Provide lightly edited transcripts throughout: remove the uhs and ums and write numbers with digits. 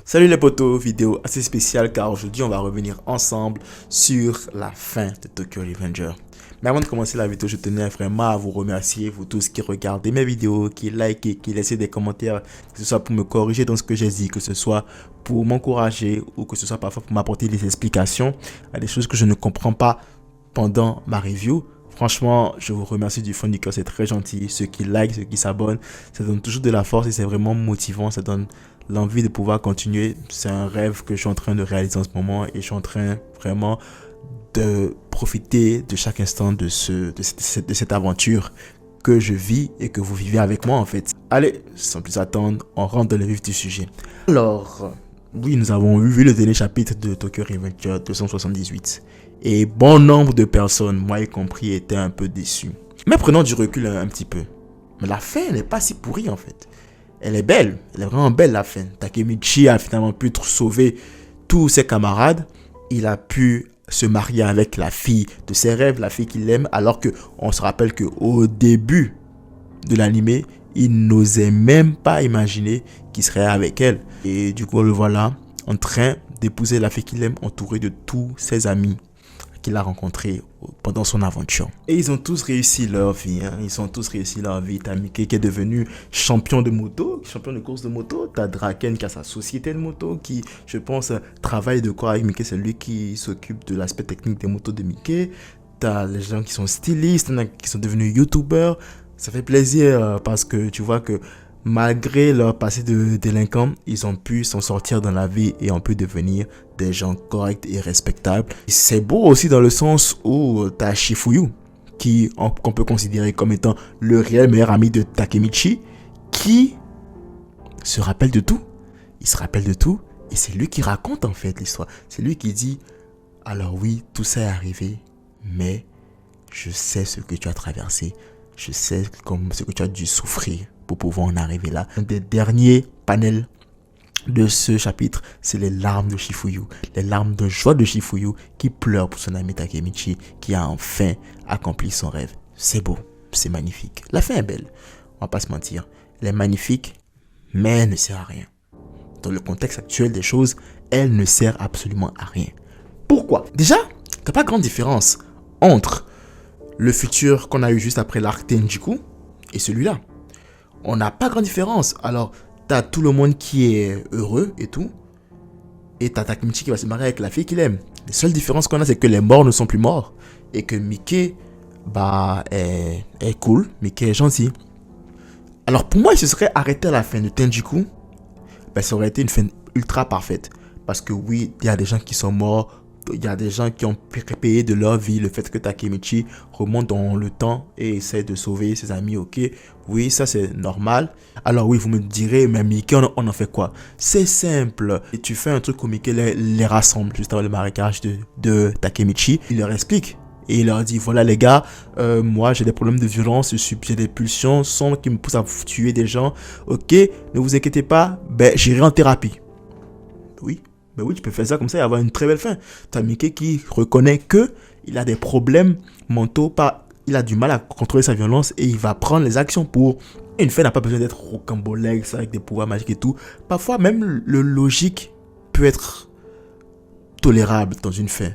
Salut les potos, vidéo assez spéciale car aujourd'hui on va revenir ensemble sur la fin de Tokyo Revenger. Mais avant de commencer la vidéo, je tenais vraiment à vous remercier, vous tous qui regardez mes vidéos, qui likez, qui laissez des commentaires, que ce soit pour me corriger dans ce que j'ai dit, que ce soit pour m'encourager ou que ce soit parfois pour m'apporter des explications à des choses que je ne comprends pas pendant ma review. Franchement, je vous remercie du fond du cœur, c'est très gentil. Ceux qui like, ceux qui s'abonnent, ça donne toujours de la force et c'est vraiment motivant, ça donne l'envie de pouvoir continuer. C'est un rêve que je suis en train de réaliser en ce moment et je suis en train vraiment de profiter de chaque instant de cette aventure que je vis et que vous vivez avec moi en fait. Allez, sans plus attendre, on rentre dans le vif du sujet. Alors, oui, nous avons vu le dernier chapitre de Tokyo Revenger 278 et bon nombre de personnes, moi y compris, étaient un peu déçus. Mais prenons du recul un petit peu. Mais la fin n'est pas si pourrie en fait. Elle est belle, elle est vraiment belle la fin. Takemichi a finalement pu sauver tous ses camarades. Il a pu se marier avec la fille de ses rêves, la fille qu'il aime, alors que on se rappelle qu'au début de l'anime, il n'osait même pas imaginer qu'il serait avec elle. Et du coup, on le voilà en train d'épouser la fille qu'il aime, entouré de tous ses amis qu'il a rencontrés pendant son aventure. Et ils ont tous réussi leur vie. Ils ont tous réussi leur vie. T'as Mickey qui est devenu champion de moto, champion de course de moto. T'as Draken qui a sa société de moto, qui, je pense, travaille de quoi avec Mickey. C'est lui qui s'occupe de l'aspect technique des motos de Mickey. T'as les gens qui sont stylistes, qui sont devenus youtubeurs. Ça fait plaisir parce que tu vois que malgré leur passé de délinquants, ils ont pu s'en sortir dans la vie et ont pu devenir des gens corrects et respectables. C'est beau aussi dans le sens où tu as Shifuyu, qu'on peut considérer comme étant le réel meilleur ami de Takemichi, qui se rappelle de tout. Il se rappelle de tout et c'est lui qui raconte en fait l'histoire. C'est lui qui dit, alors oui, tout ça est arrivé, mais je sais ce que tu as traversé. Je sais ce que tu as dû souffrir pour pouvoir en arriver là. Un des derniers panels de ce chapitre, c'est les larmes de Shifuyu. Les larmes de joie de Shifuyu qui pleure pour son ami Takemichi qui a enfin accompli son rêve. C'est beau, c'est magnifique. La fin est belle, on va pas se mentir. Elle est magnifique, mais elle ne sert à rien. Dans le contexte actuel des choses, elle ne sert absolument à rien. Pourquoi? Déjà, t'as pas grande différence entre le futur qu'on a eu juste après l'arc Tenjiku et celui-là. On n'a pas grande différence. Alors, t'as tout le monde qui est heureux et tout. Et t'as Takemichi qui va se marier avec la fille qu'il aime. Les seules différences qu'on a, c'est que les morts ne sont plus morts. Et que Mickey, est cool. Mickey est gentil. Alors, pour moi, il se serait arrêté à la fin de Tenjiku. Ça aurait été une fin ultra parfaite. Parce que oui, il y a des gens qui sont morts. Il y a des gens qui ont payé de leur vie le fait que Takemichi remonte dans le temps et essaie de sauver ses amis, ok. Oui, ça c'est normal. Alors oui, vous me direz, mais Mickey, on en fait quoi? C'est simple. Et tu fais un truc où Mickey les rassemble juste avant le marécage de Takemichi. Il leur explique. Et il leur dit, voilà les gars, moi j'ai des problèmes de violence, j'ai des pulsions, sang qui me poussent à tuer des gens. Ok, ne vous inquiétez pas, j'irai en thérapie. Oui. Ben oui, tu peux faire ça comme ça et avoir une très belle fin. T'as Mickey qui reconnaît que il a des problèmes mentaux, il a du mal à contrôler sa violence et il va prendre les actions pour. Et une fin n'a pas besoin d'être rocambolesque avec des pouvoirs magiques et tout. Parfois, même le logique peut être tolérable dans une fin.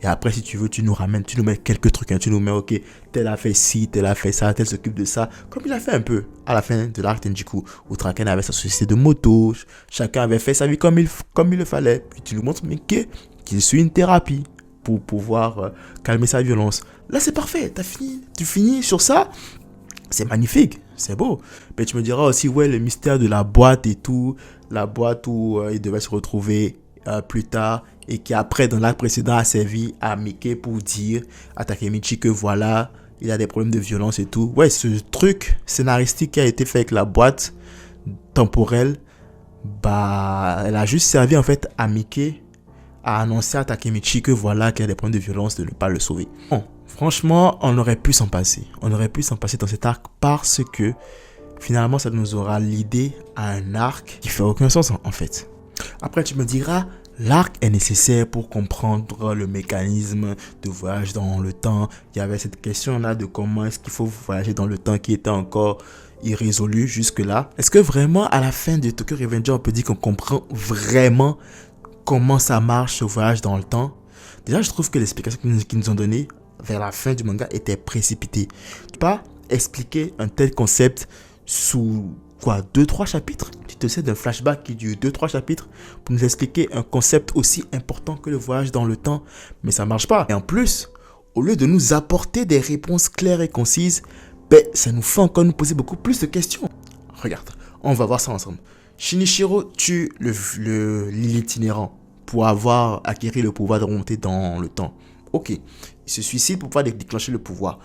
Et après, si tu veux, tu nous mets quelques trucs. Tu nous mets, ok, tel a fait ci, tel a fait ça, tel s'occupe de ça. Comme il a fait un peu à la fin de l'arc Tenjiku, où Draken avait sa société de moto, chacun avait fait sa vie comme il le fallait. Puis tu nous montres, Mickey, qu'il suit une thérapie pour pouvoir calmer sa violence. Là, c'est parfait. Tu finis sur ça. C'est magnifique, c'est beau. Mais tu me diras aussi, ouais, le mystère de la boîte et tout. La boîte où il devait se retrouver plus tard et qui après dans l'arc précédent a servi à Mickey pour dire à Takemichi que voilà, il a des problèmes de violence et tout. Ouais, ce truc scénaristique qui a été fait avec la boîte temporelle, elle a juste servi en fait à Mickey à annoncer à Takemichi que voilà, qu'il a des problèmes de violence, de ne pas le sauver. Bon, franchement, on aurait pu s'en passer. On aurait pu s'en passer dans cet arc parce que finalement, ça nous aura l'idée à un arc qui fait aucun sens en fait. Après, tu me diras, L'arc est nécessaire pour comprendre le mécanisme de voyage dans le temps. Il y avait cette question-là de comment est-ce qu'il faut voyager dans le temps qui était encore irrésolue jusque-là. Est-ce que vraiment à la fin de Tokyo Revenger, on peut dire qu'on comprend vraiment comment ça marche ce voyage dans le temps? Déjà, je trouve que l'explication qu'ils nous ont donnée vers la fin du manga était précipitée. Tu peux pas expliquer un tel concept sous quoi, 2-3 chapitres? Tu te sers d'un flashback qui dure 2-3 chapitres pour nous expliquer un concept aussi important que le voyage dans le temps, mais ça marche pas. Et en plus, au lieu de nous apporter des réponses claires et concises, ça nous fait encore nous poser beaucoup plus de questions. Regarde, on va voir ça ensemble. Shinichiro tue l'itinérant pour avoir acquis le pouvoir de remonter dans le temps. Ok, il se suicide pour pouvoir déclencher le pouvoir.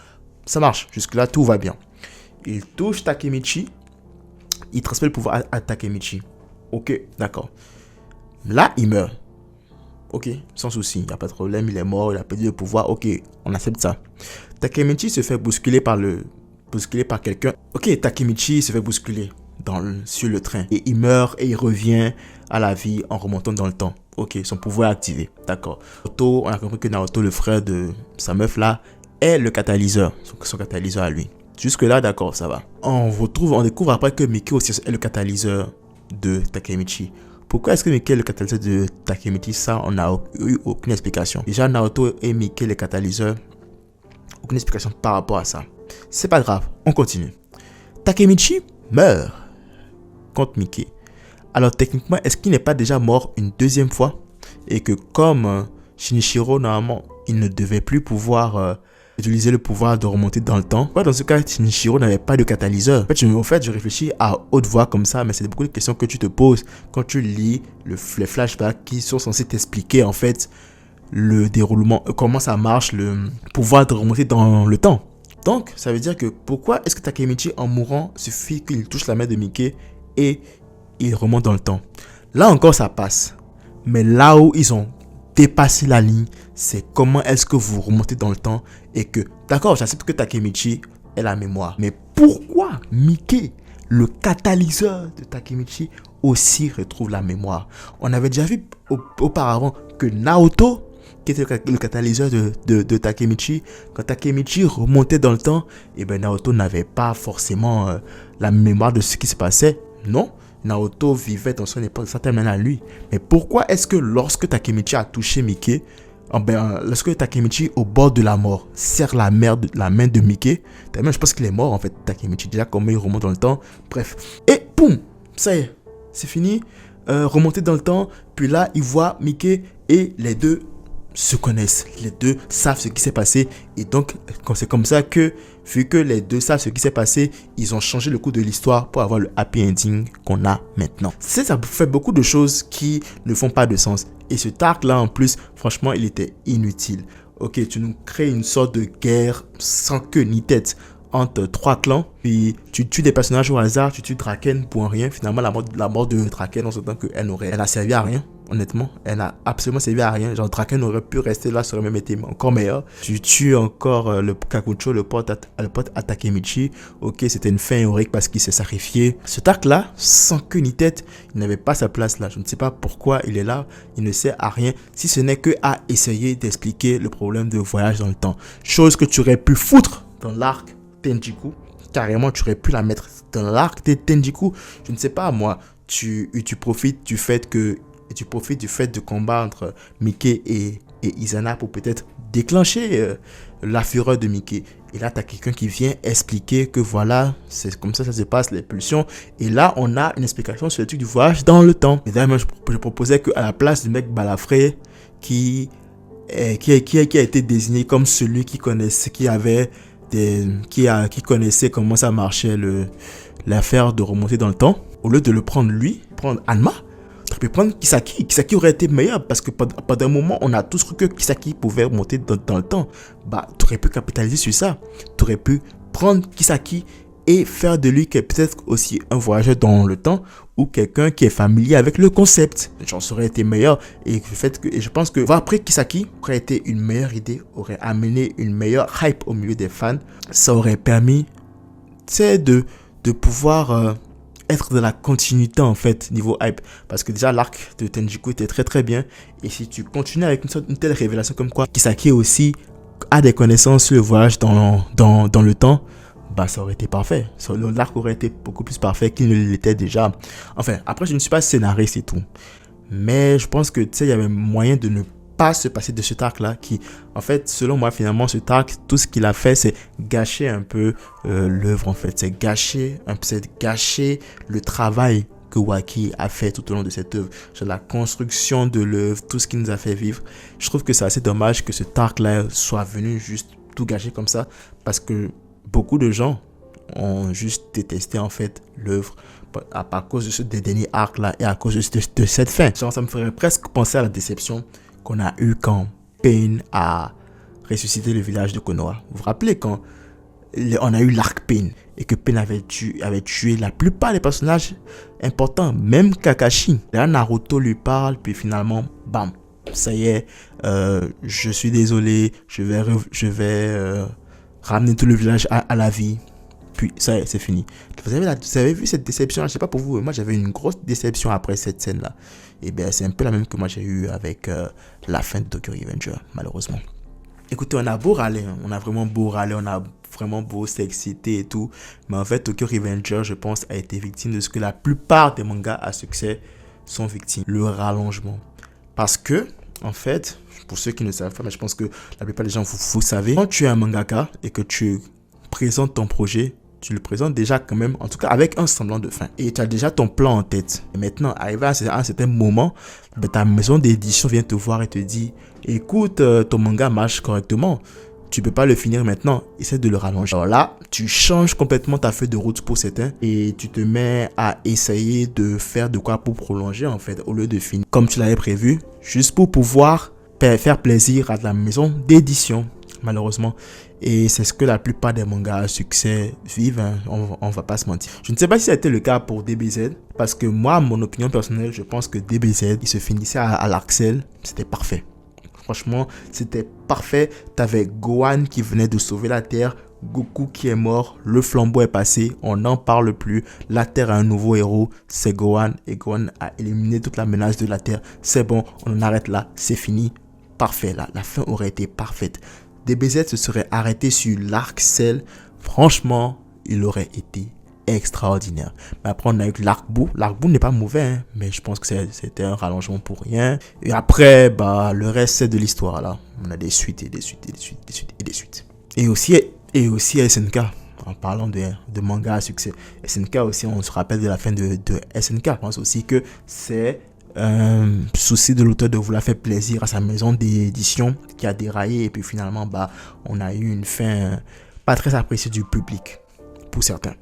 Ça marche, jusque-là tout va bien. Il touche Takemichi. Il transmet le pouvoir à Takemichi. Ok, d'accord. Là, il meurt. Ok, sans souci, il n'y a pas de problème, il est mort, il a perdu le pouvoir. Ok, on accepte ça. Takemichi se fait bousculer par quelqu'un. Ok, Takemichi se fait bousculer sur le train. Et il meurt et il revient à la vie en remontant dans le temps. Ok, son pouvoir est activé. D'accord. On a compris que Naruto, le frère de sa meuf là, est le catalyseur. Son catalyseur à lui. Jusque-là, d'accord, ça va. On découvre après que Mickey aussi est le catalyseur de Takemichi. Pourquoi est-ce que Mickey est le catalyseur de Takemichi? Ça, on n'a eu aucune explication. Déjà, Naruto et Mickey les catalyseurs. Aucune explication par rapport à ça. C'est pas grave, on continue. Takemichi meurt contre Mickey. Alors techniquement, est-ce qu'il n'est pas déjà mort une deuxième fois? Et que comme Shinichiro, normalement, il ne devait plus pouvoir utiliser le pouvoir de remonter dans le temps. Dans ce cas, Shinichiro n'avait pas de catalyseur. En fait, je réfléchis à haute voix comme ça, mais c'est beaucoup de questions que tu te poses quand tu lis les flashbacks qui sont censés t'expliquer en fait le déroulement, comment ça marche, le pouvoir de remonter dans le temps. Donc, ça veut dire que pourquoi est-ce que Takemichi, en mourant, suffit qu'il touche la main de Mickey et il remonte dans le temps? Là encore, ça passe. Mais là où ils ont dépassé la ligne, c'est comment est-ce que vous remontez dans le temps et que, d'accord, j'accepte que Takemichi ait la mémoire. Mais pourquoi Mickey, le catalyseur de Takemichi, aussi retrouve la mémoire? On avait déjà vu auparavant que Naoto, qui était le catalyseur de Takemichi, quand Takemichi remontait dans le temps, et Naoto n'avait pas forcément la mémoire de ce qui se passait. Non, Naoto vivait dans son époque, ça termine à lui. Mais pourquoi est-ce que lorsque Takemichi a touché Mickey, lorsque Takemichi au bord de la mort serre la main de Mickey, je pense qu'il est mort en fait, Takemichi, déjà comment il remonte dans le temps, bref. Et boum, ça y est, c'est fini, remonter dans le temps, puis là il voit Mickey et les deux se connaissent, les deux savent ce qui s'est passé et donc c'est comme ça que vu que les deux savent ce qui s'est passé, ils ont changé le cours de l'histoire pour avoir le happy ending qu'on a maintenant. Ça fait beaucoup de choses qui ne font pas de sens et ce arc là en plus franchement il était inutile. Ok, tu nous crées une sorte de guerre sans queue ni tête entre trois clans, puis tu tues des personnages au hasard, tu tues Draken pour rien. Finalement la mort de Draken, on s'entend qu'elle n'a servi à rien. Honnêtement, elle n'a absolument servi à rien. Genre, Draken aurait pu rester là, ça aurait même été encore meilleur. Tu tues encore le Kakucho, le pote à Takemichi. Ok, c'était une fin héroïque parce qu'il s'est sacrifié. Ce arc-là, sans queue ni tête, il n'avait pas sa place là. Je ne sais pas pourquoi il est là. Il ne sert à rien, si ce n'est que à essayer d'expliquer le problème de voyage dans le temps. Chose que tu aurais pu foutre dans l'arc Tenjiku. Carrément, tu aurais pu la mettre dans l'arc de Tenjiku. Je ne sais pas, moi. Tu profites du fait de combattre Mickey et Izana pour peut-être déclencher la fureur de Mickey. Et là, tu as quelqu'un qui vient expliquer que voilà, c'est comme ça se passe, les pulsions. Et là, on a une explication sur le truc du voyage dans le temps. Et d'ailleurs, je proposais qu'à la place du mec balafré qui a été désigné comme celui qui connaissait, qui connaissait comment ça marchait l'affaire de remonter dans le temps, au lieu de le prendre lui, prendre Hanma, tu peux prendre Kisaki. Kisaki aurait été meilleur parce que pendant un moment, on a tous cru que Kisaki pouvait remonter dans le temps. Tu aurais pu capitaliser sur ça. Tu aurais pu prendre Kisaki et faire de lui peut-être aussi un voyageur dans le temps ou quelqu'un qui est familier avec le concept. Genre, ça aurait été meilleur. Et je pense que voir après Kisaki aurait été une meilleure idée, aurait amené une meilleure hype au milieu des fans. Ça aurait permis, de pouvoir être dans la continuité en fait niveau hype, parce que déjà l'arc de Tenjiku était très très bien, et si tu continues avec une telle révélation comme quoi Kisaki aussi a des connaissances sur le voyage dans le temps, bah ça aurait été parfait. L'arc aurait été beaucoup plus parfait qu'il ne l'était déjà. Enfin, après je ne suis pas scénariste et tout, mais je pense que tu sais, il y avait moyen de ne pas se passer de cet arc là qui, en fait, selon moi, finalement, cet arc, tout ce qu'il a fait, c'est gâcher un peu l'œuvre, en fait. C'est gâcher le travail que Waki a fait tout au long de cette œuvre. Sur la construction de l'œuvre, tout ce qu'il nous a fait vivre. Je trouve que c'est assez dommage que cet arc là soit venu juste tout gâcher comme ça, parce que beaucoup de gens ont juste détesté en fait l'œuvre à cause de ce dernier arc là et à cause de cette fin. Genre, ça me ferait presque penser à la déception qu'on a eu quand Pain a ressuscité le village de Konoha. Vous vous rappelez quand on a eu l'arc Pain et que Pain avait tué la plupart des personnages importants, même Kakashi. Là, Naruto lui parle, puis finalement, bam, ça y est, je suis désolé, je vais ramener tout le village à la vie. Puis ça y est, c'est fini. Vous avez vu cette déception? Je sais pas pour vous, moi j'avais une grosse déception après cette scène-là. Et bien c'est un peu la même que moi j'ai eu avec la fin de Tokyo Revenger, malheureusement. Écoutez, on a beau râler, on a vraiment beau râler, on a vraiment beau s'exciter et tout. Mais en fait, Tokyo Revenger, je pense, a été victime de ce que la plupart des mangas à succès sont victimes. Le rallongement. Parce que, en fait, pour ceux qui ne savent pas, mais je pense que la plupart des gens, vous savez, quand tu es un mangaka et que tu présentes ton projet, tu le présentes déjà quand même, en tout cas avec un semblant de fin. Et tu as déjà ton plan en tête. Et maintenant, arrivé à un certain moment, ben, ta maison d'édition vient te voir et te dit, écoute, ton manga marche correctement. Tu peux pas le finir maintenant. Essaie de le rallonger. Alors là, tu changes complètement ta feuille de route pour certains et tu te mets à essayer de faire de quoi pour prolonger en fait, au lieu de finir comme tu l'avais prévu, juste pour pouvoir faire plaisir à la maison d'édition, malheureusement. Et c'est ce que la plupart des mangas à succès vivent, hein. On va pas se mentir. Je ne sais pas si ça a été le cas pour DBZ, parce que moi, mon opinion personnelle, je pense que DBZ, il se finissait à l'Arc-Cell, c'était parfait. Franchement, c'était parfait. T'avais Gohan qui venait de sauver la Terre, Goku qui est mort, le flambeau est passé, on n'en parle plus, la Terre a un nouveau héros, c'est Gohan, et Gohan a éliminé toute la menace de la Terre. C'est bon, on en arrête là, c'est fini, parfait, là, la fin aurait été parfaite. DBZ se serait arrêté sur l'Arc-Cell, franchement, il aurait été extraordinaire. Mais après, on a eu l'arc bout. L'arc bout n'est pas mauvais, hein, mais je pense que c'était un rallongement pour rien. Et après, bah, le reste, c'est de l'histoire, là. On a des suites et des suites et des suites et des suites et des suites. Et aussi SNK, en parlant de manga à succès. SNK aussi, on se rappelle de la fin de SNK. Je pense aussi que c'est souci de l'auteur de vouloir faire plaisir à sa maison d'édition qui a déraillé, et puis finalement bah on a eu une fin pas très appréciée du public pour certains.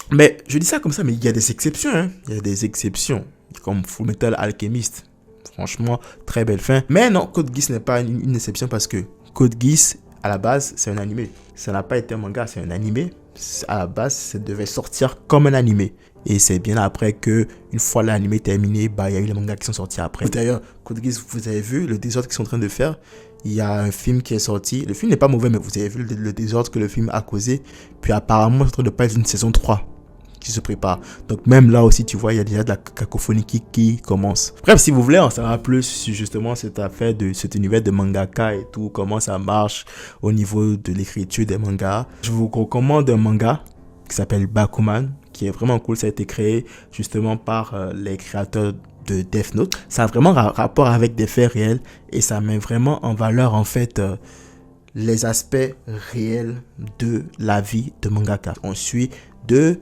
Mais je dis ça comme ça, mais il y a des exceptions, hein. Il y a des exceptions comme Fullmetal Alchemist, franchement très belle fin. Mais non, Code Geass n'est pas une exception, parce que Code Geass à la base c'est un animé, ça n'a pas été un manga, c'est un animé. À la base ça devait sortir comme un animé. Et c'est bien après que, une fois l'anime terminé, bah il y a eu les mangas qui sont sortis après. D'ailleurs, Code Geass, vous avez vu le désordre qu'ils sont en train de faire. Il y a un film qui est sorti. Le film n'est pas mauvais, mais vous avez vu le désordre que le film a causé. Puis apparemment, c'est en train de parler d'une saison 3 qui se prépare. Donc même là aussi, tu vois, il y a déjà de la cacophonie qui commence. Bref, si vous voulez en savoir plus sur justement cette affaire de cet univers de mangaka et tout, comment ça marche au niveau de l'écriture des mangas, je vous recommande un manga qui s'appelle Bakuman, qui est vraiment cool. Ça a été créé justement par les créateurs de Death Note. Ça a vraiment rapport avec des faits réels et ça met vraiment en valeur en fait les aspects réels de la vie de mangaka. On suit deux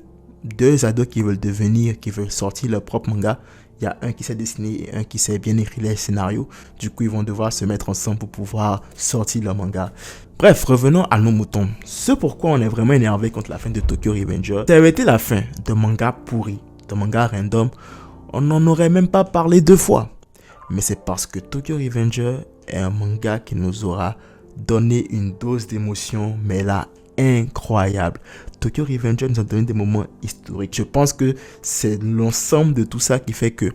ados qui veulent sortir leur propre manga. Il y a un qui sait dessiner et un qui sait bien écrire les scénarios. Du coup, ils vont devoir se mettre ensemble pour pouvoir sortir leur manga. Bref, revenons à nos moutons. Ce pourquoi on est vraiment énervé contre la fin de Tokyo Revenger, ça avait été la fin de manga pourri, de manga random. On n'en aurait même pas parlé 2 fois. Mais c'est parce que Tokyo Revenger est un manga qui nous aura donné une dose d'émotion, mais là, incroyable. Tokyo Revenger nous a donné des moments historiques. Je pense que c'est l'ensemble de tout ça qui fait que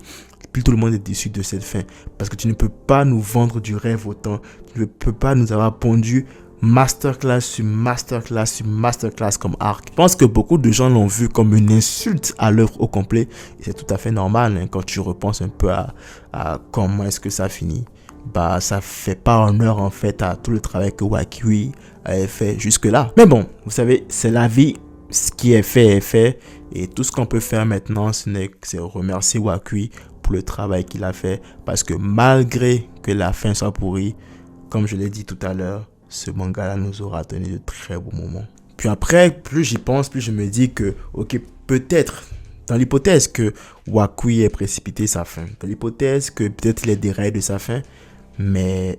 plus tout le monde est déçu de cette fin. Parce que tu ne peux pas nous vendre du rêve autant. Tu ne peux pas nous avoir pondu masterclass sur masterclass sur masterclass comme arc. Je pense que beaucoup de gens l'ont vu comme une insulte à l'œuvre au complet. Et c'est tout à fait normal hein, quand tu repenses un peu à comment est-ce que ça finit. Bah, ça fait pas honneur en fait à tout le travail que Wakui avait fait jusque-là. Mais bon, vous savez, c'est la vie. Ce qui est fait est fait. Et tout ce qu'on peut faire maintenant, c'est remercier Wakui pour le travail qu'il a fait. Parce que malgré que la fin soit pourrie, comme je l'ai dit tout à l'heure, ce manga-là nous aura donné de très beaux moments. Puis après, plus j'y pense, plus je me dis que, ok, peut-être, dans l'hypothèse que Wakui ait précipité sa fin, dans l'hypothèse que peut-être il est déraillé de sa fin, mais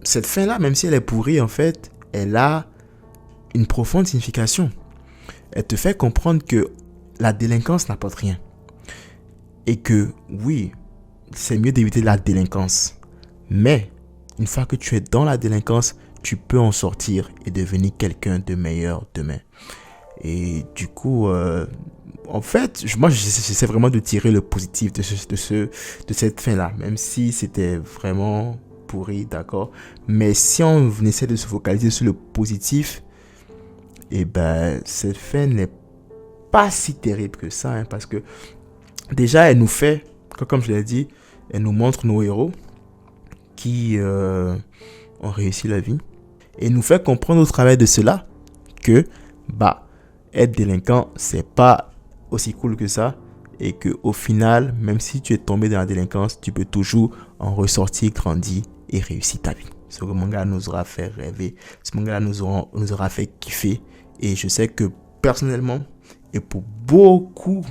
cette fin-là, même si elle est pourrie, en fait, elle a une profonde signification. Elle te fait comprendre que la délinquance n'apporte rien. Et que, oui, c'est mieux d'éviter la délinquance. Mais, une fois que tu es dans la délinquance, tu peux en sortir et devenir quelqu'un de meilleur demain. Et du coup, en fait, moi, j'essaie vraiment de tirer le positif de cette fin-là. Même si c'était vraiment pourri, d'accord. Mais si on essaie de se focaliser sur le positif, et ben, cette fin n'est pas si terrible que ça. Hein, parce que déjà, elle nous fait, comme je l'ai dit, elle nous montre nos héros qui ont réussi la vie. Et nous fait comprendre au travers de cela que bah, être délinquant, c'est pas aussi cool que ça. Et qu'au final, même si tu es tombé dans la délinquance, tu peux toujours en ressortir, grandir et réussir ta vie. Ce manga nous aura fait rêver. Ce manga nous aura fait kiffer. Et je sais que personnellement, et pour beaucoup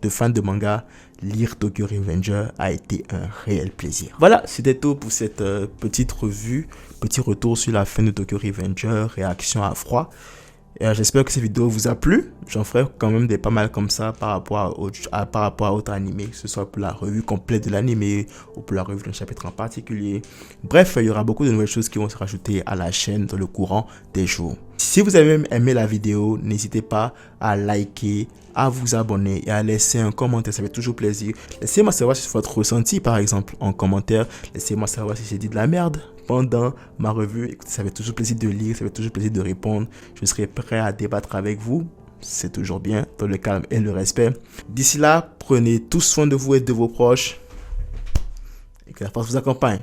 de fans de manga, lire Tokyo Revenger a été un réel plaisir. Voilà, c'était tout pour cette petite revue, petit retour sur la fin de Tokyo Revenger, réaction à froid. J'espère que cette vidéo vous a plu. J'en ferai quand même des pas mal comme ça par rapport à autres animés, que ce soit pour la revue complète de l'animé ou pour la revue d'un chapitre en particulier. Bref, il y aura beaucoup de nouvelles choses qui vont se rajouter à la chaîne dans le courant des jours. Si vous avez même aimé la vidéo, n'hésitez pas à liker, à vous abonner et à laisser un commentaire, ça fait toujours plaisir. Laissez-moi savoir si c'est votre ressenti par exemple en commentaire. Laissez-moi savoir si j'ai dit de la merde pendant ma revue. Écoutez, ça fait toujours plaisir de lire, ça fait toujours plaisir de répondre. Je serai prêt à débattre avec vous. C'est toujours bien, dans le calme et le respect. D'ici là, prenez tous soin de vous et de vos proches. Et que la force vous accompagne.